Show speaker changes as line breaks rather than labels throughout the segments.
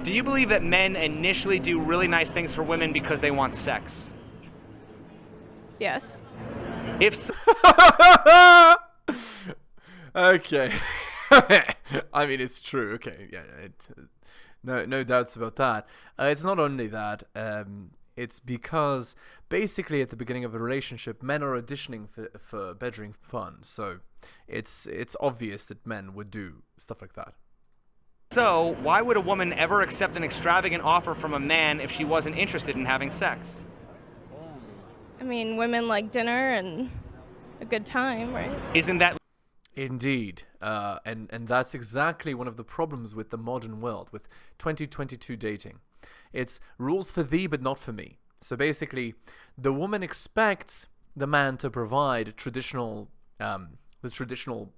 Do you believe that men initially do really nice things for women because they want sex?
Yes.
If so,
Okay. I mean, it's true. Okay, yeah, no doubts about that. It's not only that. It's because basically at the beginning of a relationship, men are auditioning for bedroom fun. So it's obvious that men would do stuff like that.
so, why would a woman ever accept an extravagant offer from a man if she wasn't interested in having sex?
I mean, women like dinner and a good time, right?
Isn't that
Indeed, and that's exactly one of the problems with the modern world, with 2022 dating. It's rules for thee, but not for me. So basically, the woman expects the man to provide the traditional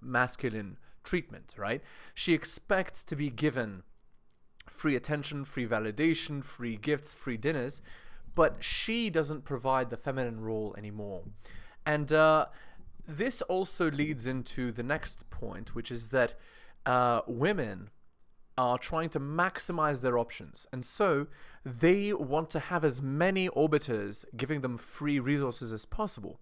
masculine treatment, right? She expects to be given free attention, free validation, free gifts, free dinners, but she doesn't provide the feminine role anymore. And this also leads into the next point, which is that women are trying to maximize their options. And so they want to have as many orbiters giving them free resources as possible.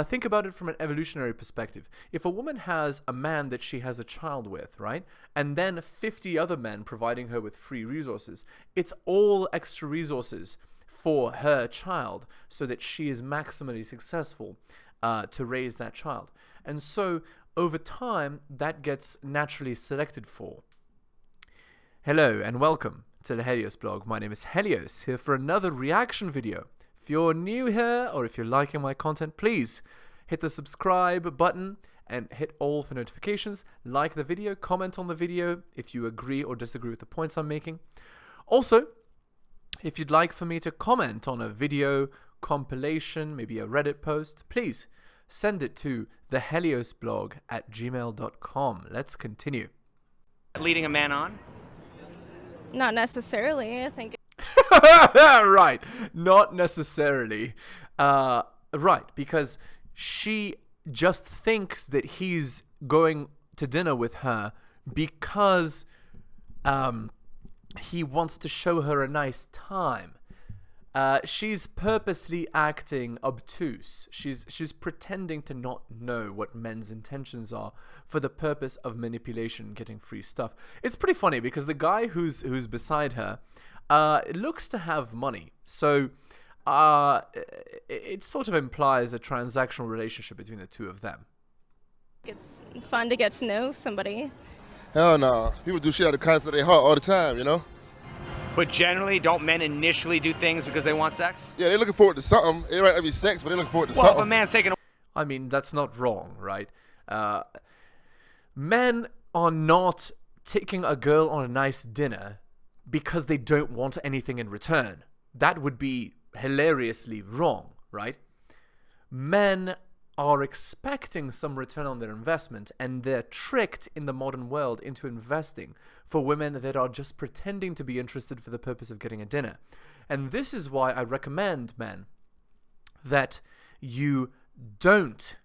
Think about it from an evolutionary perspective. If a woman has a man that she has a child with, right, and then 50 other men providing her with free resources, it's all extra resources for her child so that she is maximally successful to raise that child. And so over time, that gets naturally selected for. Hello and welcome to the Heliosblog. My name is Helios, here for another reaction video. If you're new here or if you're liking my content, please hit the subscribe button and hit all for notifications. Like the video, comment on the video if you agree or disagree with the points I'm making. Also, if you'd like for me to comment on a video compilation, maybe a Reddit post, please send it to theheliosblog@gmail.com. Let's continue.
leading a man on?
Not necessarily. I think
Right, not necessarily. Right, because she just thinks that he's going to dinner with her because he wants to show her a nice time. She's purposely acting obtuse. She's pretending to not know what men's intentions are for the purpose of manipulation, getting free stuff. It's pretty funny because the guy who's beside her looks to have money. So it sort of implies a transactional relationship between the two of them.
it's fun to get to know somebody.
Hell no. People do shit out of the kindness of their heart all the time, you know?
But generally, don't men initially do things because they want sex?
Yeah, they're looking forward to something. It might not be sex, but they're looking forward to
Well, if a
something.
man's taking a
I mean, that's not wrong, right? Men are not taking a girl on a nice dinner because they don't want anything in return. That would be hilariously wrong, right? Men are expecting some return on their investment, and they're tricked in the modern world into investing for women that are just pretending to be interested for the purpose of getting a dinner. And this is why I recommend, men, that you don't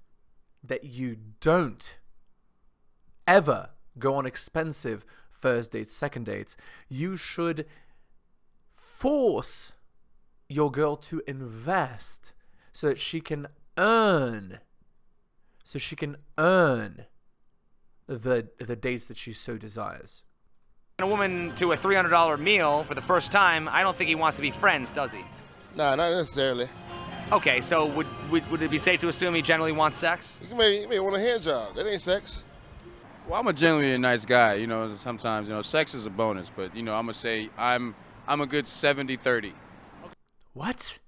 ever go on expensive first dates, second dates. You should force your girl to invest so that she can earn the dates that she so desires.
woman to a $300 meal for the first time, I don't think he wants to be friends, does he?
Nah, not necessarily.
Okay, so would it be safe to assume he generally wants sex?
You may want a hand job. That ain't sex.
Well, I'm a genuinely nice guy. You know, sometimes, you know, sex is a bonus, but, you know, I'm going to say I'm a good 70-30.
What?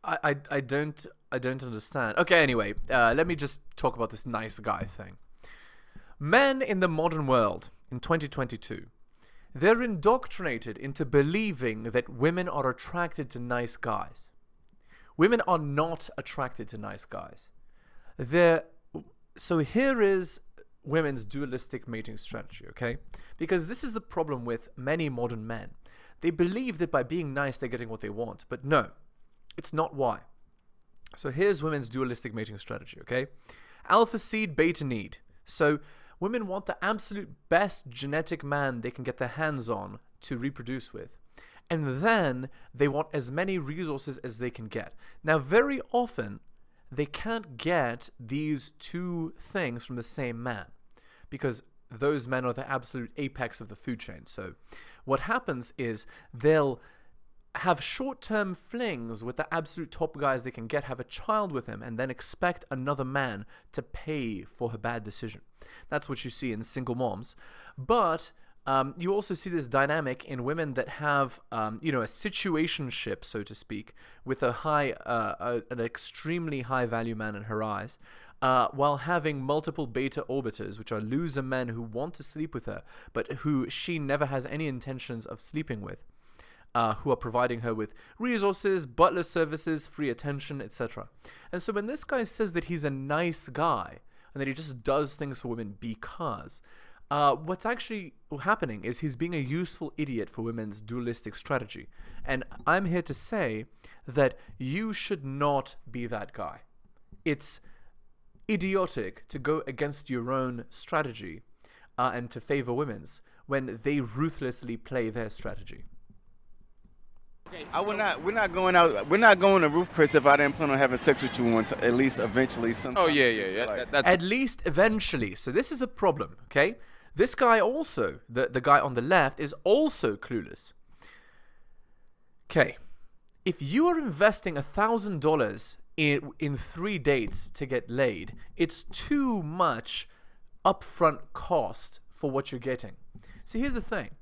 I don't understand. Okay, anyway, let me just talk about this nice guy thing. Men in the modern world in 2022, they're indoctrinated into believing that women are attracted to nice guys. Women are not attracted to nice guys. So here is women's dualistic mating strategy, okay? Because this is the problem with many modern men. They believe that by being nice, they're getting what they want. But no, it's not why. So here's women's dualistic mating strategy, okay? Alpha seed, beta need. So Women want the absolute best genetic man they can get their hands on to reproduce with. And then they want as many resources as they can get. Now, very often, they can't get these two things from the same man, because those men are the absolute apex of the food chain. So what happens is they'll have short-term flings with the absolute top guys they can get, have a child with him, and then expect another man to pay for her bad decision. That's what you see in single moms. But you also see this dynamic in women that have, a situationship, so to speak, with an extremely high-value man in her eyes, while having multiple beta orbiters, which are loser men who want to sleep with her, but who she never has any intentions of sleeping with. Who are providing her with resources, butler services, free attention, etc. And so when this guy says that he's a nice guy and that he just does things for women because, what's actually happening is he's being a useful idiot for women's dualistic strategy. And I'm here to say that you should not be that guy. It's idiotic to go against your own strategy and to favor women's when they ruthlessly play their strategy.
We're not going out. We're not going to roof, Chris. If I didn't plan on having sex with you once, at least eventually, sometime.
Oh yeah.
Like,
At least eventually. So this is a problem. Okay, this guy also, the guy on the left, is also clueless. Okay, if you are investing $1,000 in 3 dates to get laid, it's too much upfront cost for what you're getting. See, here's the thing: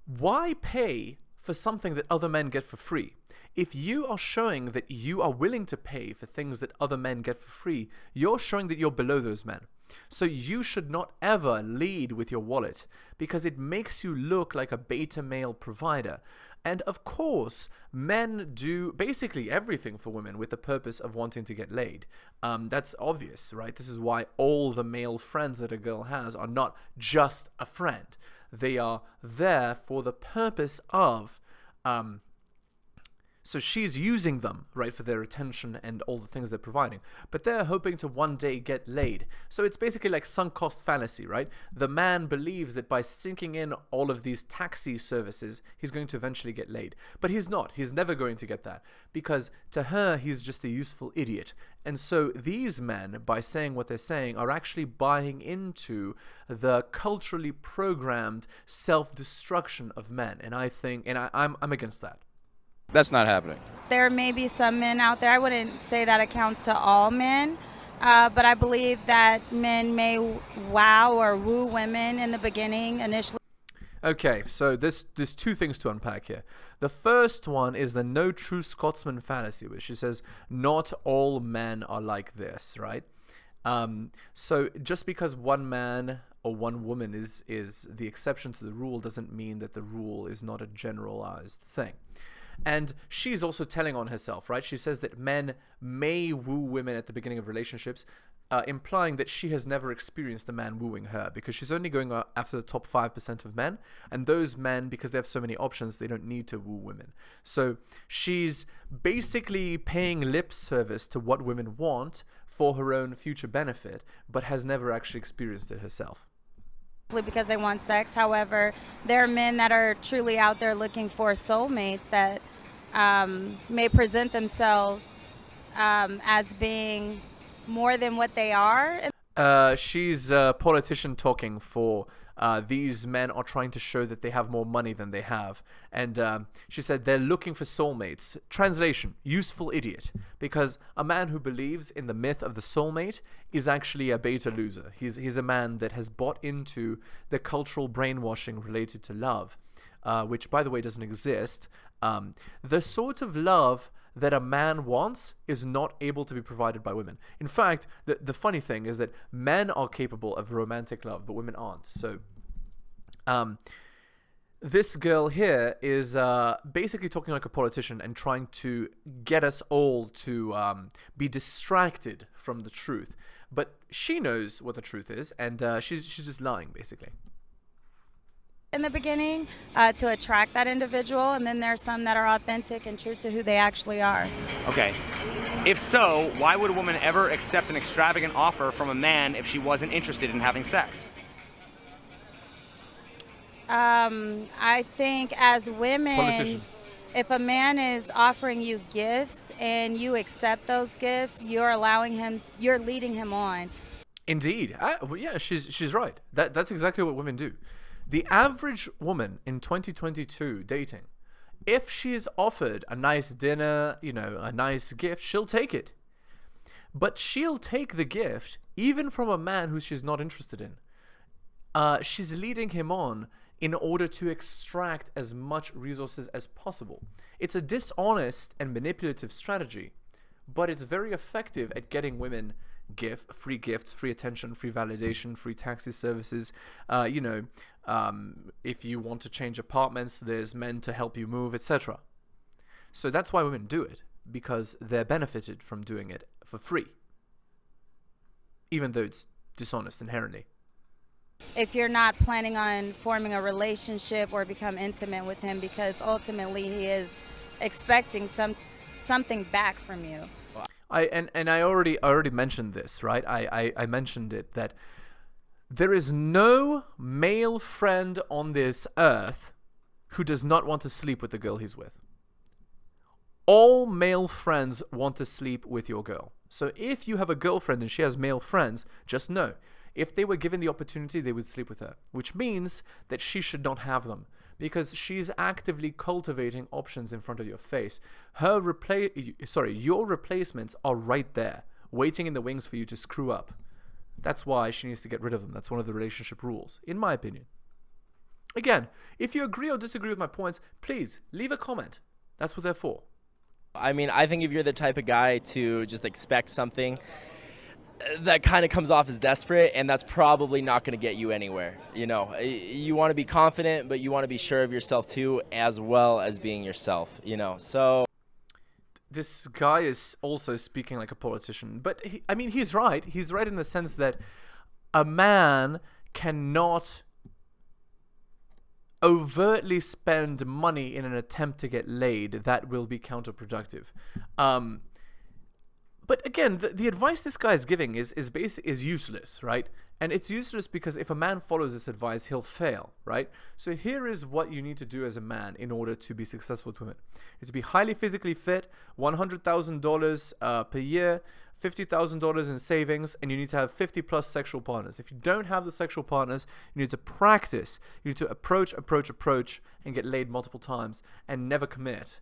why pay for something that other men get for free? If you are showing that you are willing to pay for things that other men get for free, you're showing that you're below those men. So you should not ever lead with your wallet, because it makes you look like a beta male provider. And of course, men do basically everything for women with the purpose of wanting to get laid. That's obvious, right? This is why all the male friends that a girl has are not just a friend. They are there for the purpose of, so she's using them, right, for their attention and all the things they're providing. But they're hoping to one day get laid. So it's basically like sunk cost fallacy, right? The man believes that by sinking in all of these taxi services, he's going to eventually get laid. But he's not. He's never going to get that, because to her, he's just a useful idiot. And so these men, by saying what they're saying, are actually buying into the culturally programmed self-destruction of men. And I'm against that.
That's not happening.
There may be some men out there, I wouldn't say that accounts to all men, but I believe that men may wow or woo women in the beginning initially.
Okay, so there's two things to unpack here. The first one is the no true Scotsman fallacy, which she says not all men are like this, right? So just because one man or one woman is the exception to the rule doesn't mean that the rule is not a generalized thing. And she's also telling on herself, right? She says that men may woo women at the beginning of relationships, implying that she has never experienced a man wooing her, because she's only going after the top 5% of men. And those men, because they have so many options, they don't need to woo women. So she's basically paying lip service to what women want for her own future benefit, but has never actually experienced it herself.
Because they want sex. However, there are men that are truly out there looking for soulmates that may present themselves as being more than what they are.
She's a politician talking for these men are trying to show that they have more money than they have. And she said they're looking for soulmates. Translation, useful idiot. Because a man who believes in the myth of the soulmate is actually a beta loser. He's a man that has bought into the cultural brainwashing related to love, which, by the way, doesn't exist. The sort of love that a man wants is not able to be provided by women. In fact, the funny thing is that men are capable of romantic love, but women aren't. So this girl here is basically talking like a politician and trying to get us all to be distracted from the truth. But she knows what the truth is, and she's just lying, basically.
In the beginning, to attract that individual, and then there's some that are authentic and true to who they actually are.
Okay. If so, why would a woman ever accept an extravagant offer from a man if she wasn't interested in having sex?
I think as women,
Politician.
if a man is offering you gifts and you accept those gifts, you're leading him on.
Indeed. Well, yeah, she's right. That's exactly what women do. The average woman in 2022 dating, if she's offered a nice dinner, a nice gift, she'll take it. But she'll take the gift even from a man who she's not interested in. She's leading him on in order to extract as much resources as possible. It's a dishonest and manipulative strategy, but it's very effective at getting women free gifts, free attention, free validation, free taxi services. If you want to change apartments, there's men to help you move, etc. So that's why women do it, because they're benefited from doing it for free, even though it's dishonest inherently.
If you're not planning on forming a relationship or become intimate with him, because ultimately he is expecting something back from you.
I already mentioned this, right? I mentioned it, that there is no male friend on this earth who does not want to sleep with the girl he's with. All male friends want to sleep with your girl. So if you have a girlfriend and she has male friends, just know, if they were given the opportunity, they would sleep with her, which means that she should not have them, because she's actively cultivating options in front of your face. Your replacements are right there, waiting in the wings for you to screw up. That's why she needs to get rid of them. That's one of the relationship rules, in my opinion. Again, if you agree or disagree with my points, please leave a comment. That's what they're for.
I mean, I think if you're the type of guy to just expect something, that kind of comes off as desperate, and that's probably not going to get you anywhere. You want to be confident, but you want to be sure of yourself too, as well as being yourself, so.
This guy is also speaking like a politician, but he's right. He's right in the sense that a man cannot overtly spend money in an attempt to get laid. That will be counterproductive. But again, the advice this guy is giving is useless, right? And it's useless because if a man follows this advice, he'll fail, right? So here is what you need to do as a man in order to be successful with women. It's to be highly physically fit, $100,000 per year, $50,000 in savings, and you need to have 50 plus sexual partners. If you don't have the sexual partners, you need to practice. You need to approach, and get laid multiple times and never commit.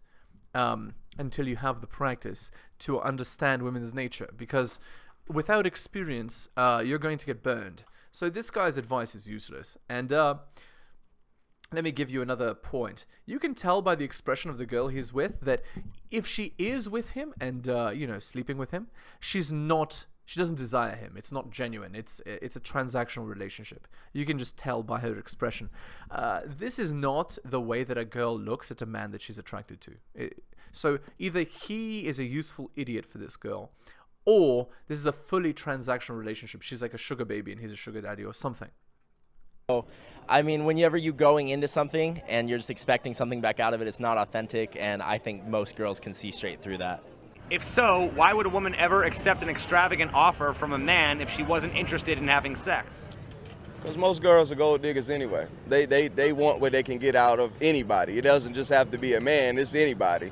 Until you have the practice to understand women's nature, because without experience, you're going to get burned. So this guy's advice is useless. And let me give you another point. You can tell by the expression of the girl he's with that if she is with him and sleeping with him, she doesn't desire him. It's not genuine. It's a transactional relationship. You can just tell by her expression. This is not the way that a girl looks at a man that she's attracted to. So either he is a useful idiot for this girl, or this is a fully transactional relationship. She's like a sugar baby and he's a sugar daddy or something.
I mean, whenever you're going into something and you're just expecting something back out of it, it's not authentic, and I think most girls can see straight through that.
If so, why would a woman ever accept an extravagant offer from a man if she wasn't interested in having sex?
Because most girls are gold diggers anyway. They want what they can get out of anybody. It doesn't just have to be a man, it's anybody.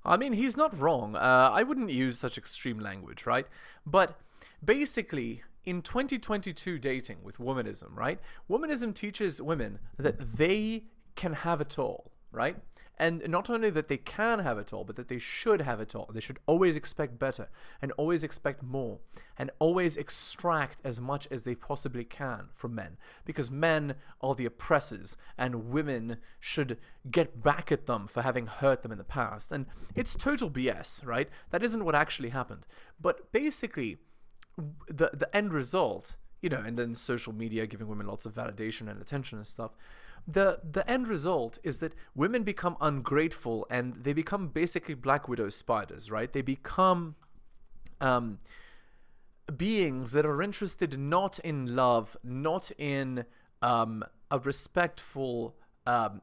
I mean, he's not wrong. I wouldn't use such extreme language, right? But basically, in 2022 dating with womanism, right? Womanism teaches women that they can have it all, right? And not only that they can have it all, but that they should have it all. They should always expect better and always expect more and always extract as much as they possibly can from men, because men are the oppressors and women should get back at them for having hurt them in the past. And it's total BS, right? That isn't what actually happened. But basically, the end result, and then social media giving women lots of validation and attention and stuff, the end result is that women become ungrateful and they become basically Black Widow spiders, right? They become beings that are interested not in love, not in a respectful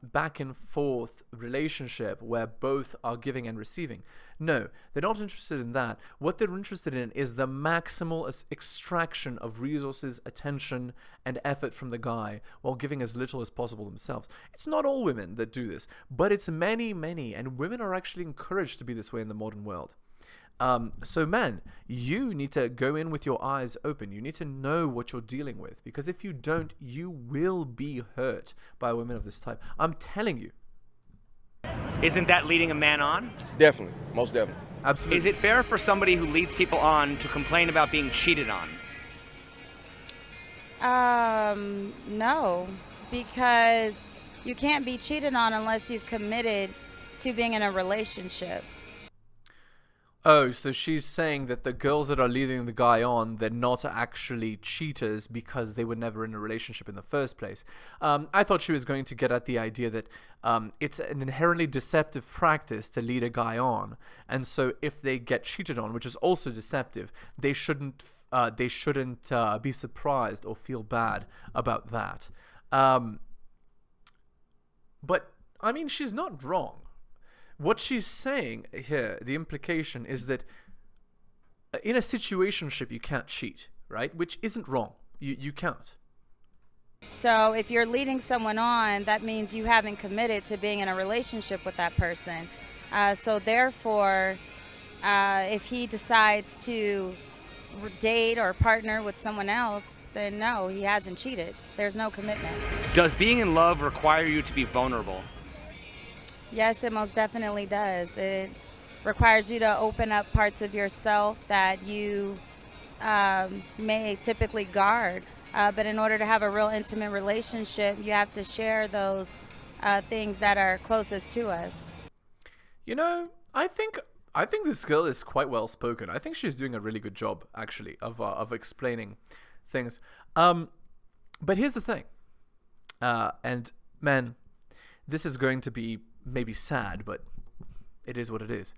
back and forth relationship where both are giving and receiving. No, they're not interested in that. What they're interested in is the maximal extraction of resources, attention, and effort from the guy while giving as little as possible themselves. It's not all women that do this, but it's many, many, and women are actually encouraged to be this way in the modern world. So man, you need to go in with your eyes open. You need to know what you're dealing with, because if you don't, you will be hurt by women of this type. I'm telling you.
Isn't that leading a man on?
Definitely, most definitely.
Absolutely.
Is it fair for somebody who leads people on to complain about being cheated on?
No, because you can't be cheated on unless you've committed to being in a relationship.
Oh, so she's saying that the girls that are leading the guy on, they're not actually cheaters because they were never in a relationship in the first place. I thought she was going to get at the idea that it's an inherently deceptive practice to lead a guy on, and so if they get cheated on, which is also deceptive, they shouldn't be surprised or feel bad about that. But I mean, she's not wrong. What she's saying here, the implication is that in a situationship you can't cheat, right? Which isn't wrong. You can't.
So if you're leading someone on, that means you haven't committed to being in a relationship with that person. So therefore, if he decides to date or partner with someone else, then no, he hasn't cheated. There's no commitment.
Does being in love require you to be vulnerable?
Yes, it most definitely does. It requires you to open up parts of yourself that you may typically guard. But in order to have a real intimate relationship, you have to share those things that are closest to us.
You know, I think this girl is quite well spoken. I think she's doing a really good job, actually, of explaining things. But here's the thing, and man, this is going to be maybe sad, but it is what it is.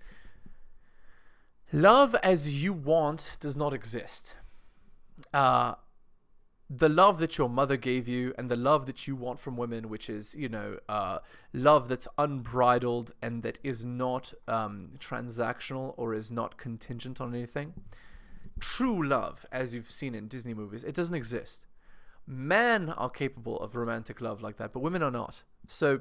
Love as you want does not exist. The love that your mother gave you and the love that you want from women, which is, love that's unbridled and that is not transactional or is not contingent on anything. True love, as you've seen in Disney movies, it doesn't exist. Men are capable of romantic love like that, but women are not. So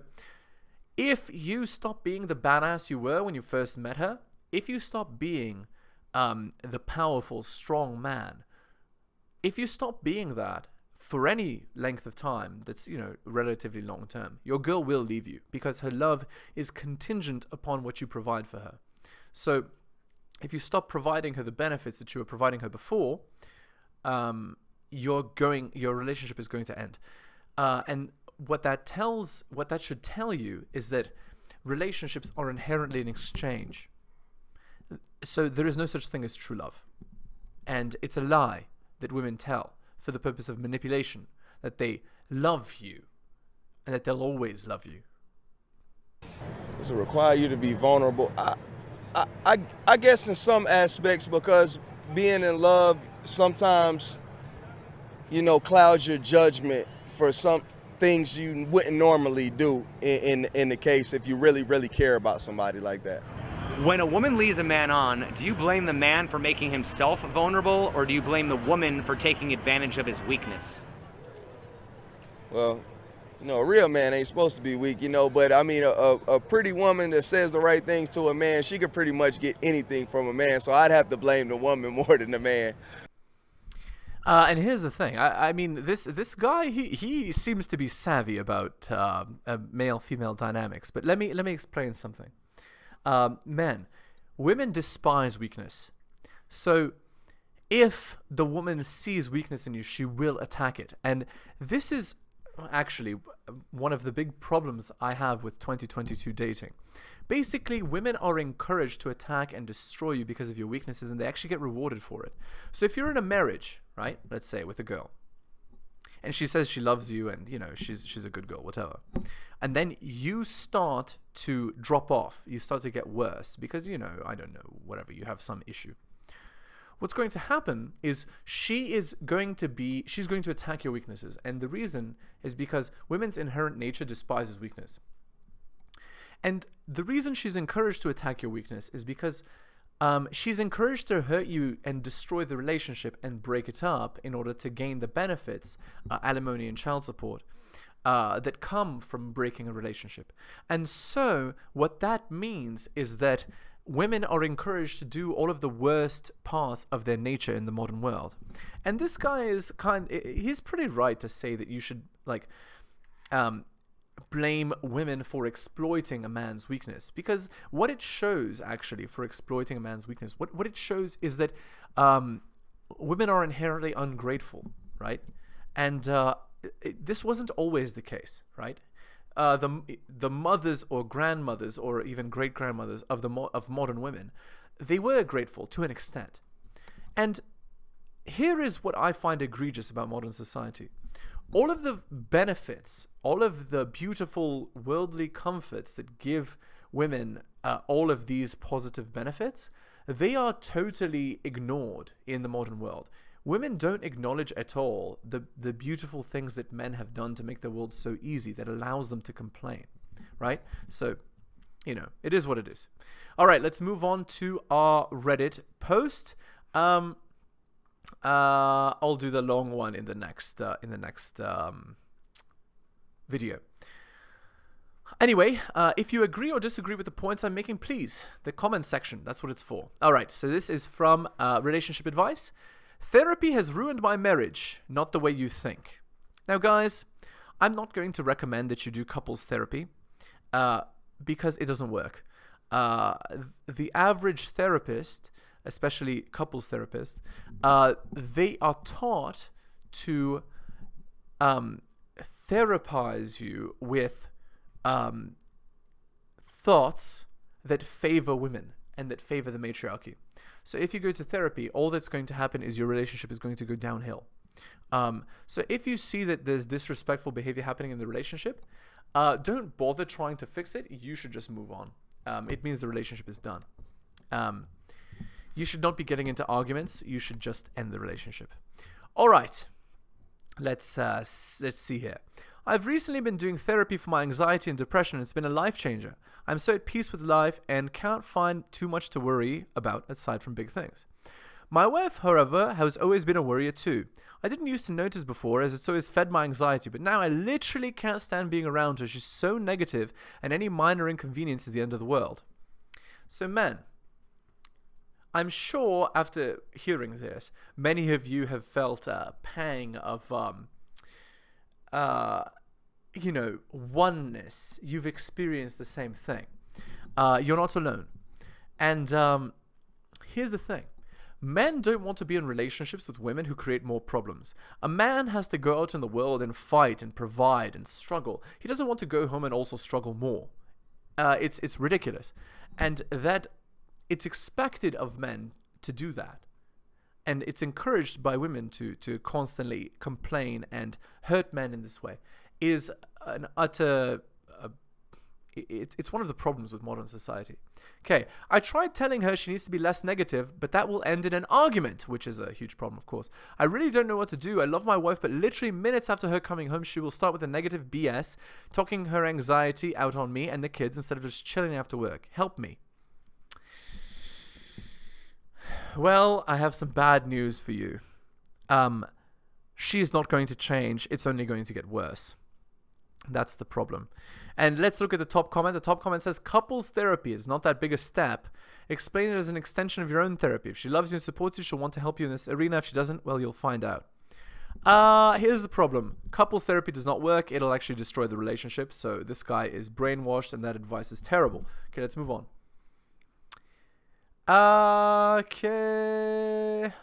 if you stop being the badass you were when you first met her, if you stop being the powerful, strong man, if you stop being that for any length of time that's, relatively long term, your girl will leave you because her love is contingent upon what you provide for her. So if you stop providing her the benefits that you were providing her before, your relationship is going to end. And what that should tell you is that relationships are inherently an exchange. So there is no such thing as true love. And it's a lie that women tell for the purpose of manipulation, that they love you and that they'll always love you.
Does it require you to be vulnerable? I guess in some aspects, because being in love sometimes, clouds your judgment for some things you wouldn't normally do in the case if you really, really care about somebody like that.
When a woman leads a man on, do you blame the man for making himself vulnerable, or do you blame the woman for taking advantage of his weakness?
Well, a real man ain't supposed to be weak, but I mean, a pretty woman that says the right things to a man, she could pretty much get anything from a man, so I'd have to blame the woman more than the man.
And here's the thing. I mean, this guy, he seems to be savvy about male-female dynamics. But let me explain something. Men, women despise weakness. So if the woman sees weakness in you, she will attack it. And this is actually one of the big problems I have with 2022 dating. Basically, women are encouraged to attack and destroy you because of your weaknesses, and they actually get rewarded for it. So if you're in a marriage, right, let's say with a girl, and she says she loves you and, she's a good girl, whatever, and then you start to drop off, you start to get worse because, I don't know, whatever, you have some issue. what's going to happen is she's going to attack your weaknesses. And the reason is because women's inherent nature despises weakness. And the reason she's encouraged to attack your weakness is because she's encouraged to hurt you and destroy the relationship and break it up in order to gain the benefits, alimony and child support, that come from breaking a relationship. And so what that means is that women are encouraged to do all of the worst parts of their nature in the modern world. And this guy is he's pretty right to say that you should blame women for exploiting a man's weakness, because what it shows actually for exploiting a man's weakness, what it shows is that women are inherently ungrateful, right? And this wasn't always the case, right? The mothers or grandmothers or even great-grandmothers of modern women, they were grateful to an extent. And here is what I find egregious about modern society. All of the benefits, all of the beautiful worldly comforts that give women all of these positive benefits, they are totally ignored in the modern world. Women don't acknowledge at all the beautiful things that men have done to make the world so easy that allows them to complain, right? So, it is what it is. All right, let's move on to our Reddit post. I'll do the long one in the next video. Anyway, if you agree or disagree with the points I'm making, please, the comment section, that's what it's for. All right, so this is from Relationship Advice. Therapy has ruined my marriage, not the way you think. Now, guys, I'm not going to recommend that you do couples therapy because it doesn't work. The average therapist, especially couples therapists, they are taught to therapize you with thoughts that favor women and that favor the matriarchy. So if you go to therapy, all that's going to happen is your relationship is going to go downhill. So if you see that there's disrespectful behavior happening in the relationship, don't bother trying to fix it. You should just move on. It means the relationship is done. You should not be getting into arguments. You should just end the relationship. All right. Let's see here. I've recently been doing therapy for my anxiety and depression. It's been a life changer. I'm so at peace with life and can't find too much to worry about aside from big things. My wife, however, has always been a worrier too. I didn't used to notice before as it's always fed my anxiety, but now I literally can't stand being around her. She's so negative and any minor inconvenience is the end of the world. So men, I'm sure after hearing this, many of you have felt a pang of, oneness. You've experienced the same thing. You're not alone. And here's the thing. Men don't want to be in relationships with women who create more problems. A man has to go out in the world and fight and provide and struggle. He doesn't want to go home and also struggle more. It's ridiculous. And that it's expected of men to do that. And it's encouraged by women to constantly complain and hurt men in this way. Is an utter... it's one of the problems with modern society. Okay, I tried telling her she needs to be less negative, but that will end in an argument, which is a huge problem, of course. I really don't know what to do. I love my wife, but literally minutes after her coming home, she will start with a negative BS, talking her anxiety out on me and the kids instead of just chilling after work. Help me. Well, I have some bad news for you. She's not going to change. It's only going to get worse. That's the problem. And let's look at the top comment. The top comment says, couples therapy is not that big a step. Explain it as an extension of your own therapy. If she loves you and supports you, she'll want to help you in this arena. If she doesn't, well, you'll find out. Here's the problem. Couples therapy does not work. It'll actually destroy the relationship. So this guy is brainwashed and that advice is terrible. Okay, let's move on. Okay.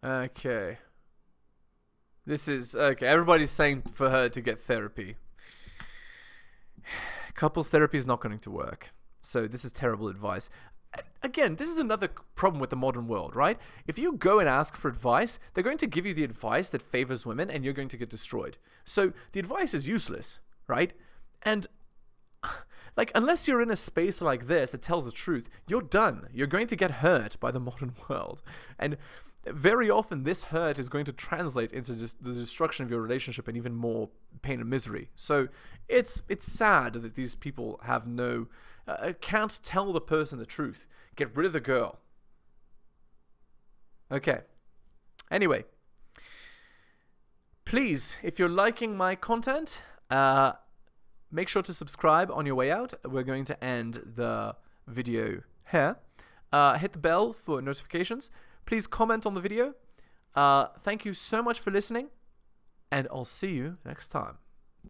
Okay. This is... Okay, everybody's saying for her to get therapy. Couples therapy is not going to work. So this is terrible advice. again, this is another problem with the modern world, right? If you go and ask for advice, they're going to give you the advice that favors women, and you're going to get destroyed. So the advice is useless, right? And like, unless you're in a space like this that tells the truth, you're done. You're going to get hurt by the modern world. And very often this hurt is going to translate into just the destruction of your relationship and even more pain and misery. So it's sad that these people have no can't tell the person the truth. Get rid of the girl. Okay. Anyway, please, if you're liking my content, make sure to subscribe on your way out. We're going to end the video here. Hit the bell for notifications. Please comment on the video. Thank you so much for listening, and I'll see you next time.